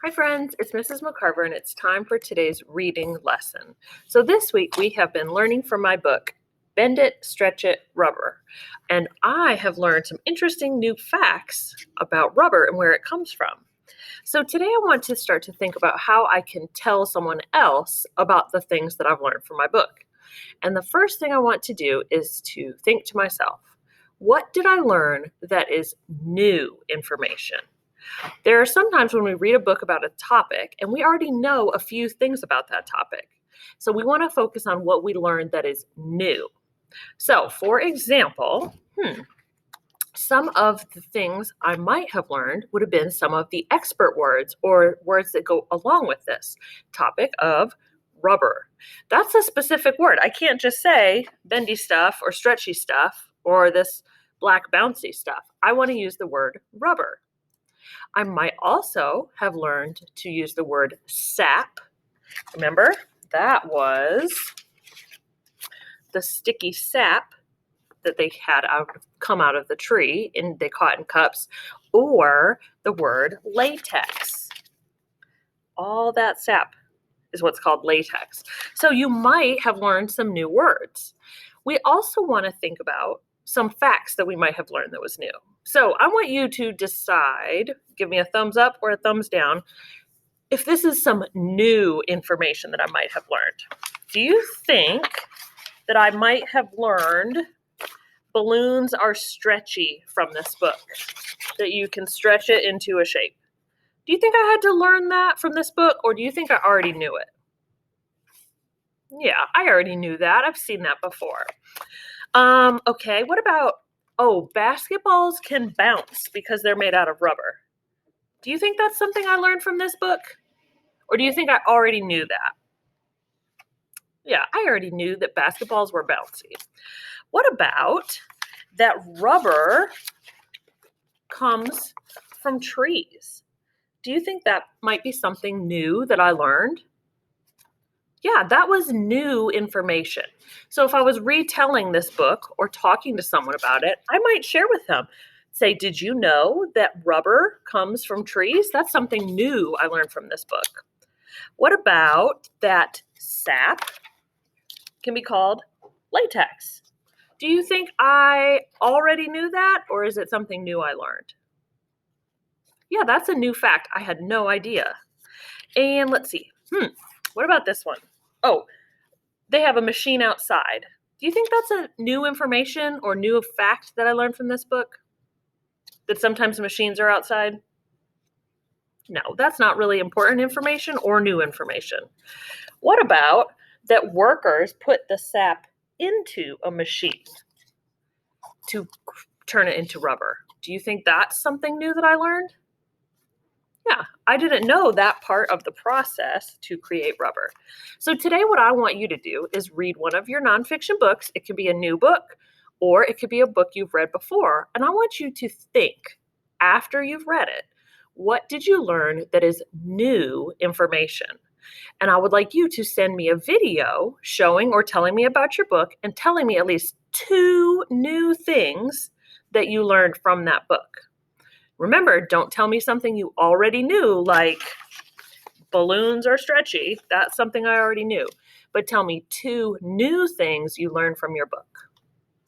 Hi, friends. It's Mrs. McCarver, and it's time for today's reading lesson. So, this week we have been learning from my book, Bend It, Stretch It, Rubber. And I have learned some interesting new facts about rubber and where it comes from. So, today I want to start to think about how I can tell someone else about the things that I've learned from my book. And the first thing I want to do is to think to myself, what did I learn that is new information? There are some times when we read a book about a topic and we already know a few things about that topic. So we want to focus on what we learned that is new. So, for example, some of the things I might have learned would have been some of the expert words or words that go along with this topic of rubber. That's a specific word. I can't just say bendy stuff or stretchy stuff or this black bouncy stuff. I want to use the word rubber. I might also have learned to use the word sap. Remember, that was the sticky sap that they had come out of the tree and they caught in cups, or the word latex. All that sap is what's called latex. So you might have learned some new words. We also want to think about some facts that we might have learned that was new. So I want you to decide, give me a thumbs up or a thumbs down, if this is some new information that I might have learned. Do you think that I might have learned balloons are stretchy from this book, that you can stretch it into a shape? Do you think I had to learn that from this book, or do you think I already knew it? Yeah, I already knew that. I've seen that before. Okay, what about, basketballs can bounce because they're made out of rubber. Do you think that's something I learned from this book? Or do you think I already knew that? Yeah, I already knew that basketballs were bouncy. What about that rubber comes from trees? Do you think that might be something new that I learned? Yeah, that was new information. So if I was retelling this book or talking to someone about it, I might share with them. Say, did you know that rubber comes from trees? That's something new I learned from this book. What about that sap can be called latex? Do you think I already knew that, or is it something new I learned? Yeah, that's a new fact. I had no idea. And let's see. What about this one? Oh, they have a machine outside. Do you think that's a new information or new fact that I learned from this book? That sometimes machines are outside? No, that's not really important information or new information. What about that workers put the sap into a machine to turn it into rubber? Do you think that's something new that I learned? Yeah, I didn't know that part of the process to create rubber. So today what I want you to do is read one of your nonfiction books. It can be a new book or it could be a book you've read before. And I want you to think after you've read it, what did you learn that is new information? And I would like you to send me a video showing or telling me about your book and telling me at least 2 new things that you learned from that book. Remember, don't tell me something you already knew, like balloons are stretchy. That's something I already knew. But tell me 2 new things you learned from your book.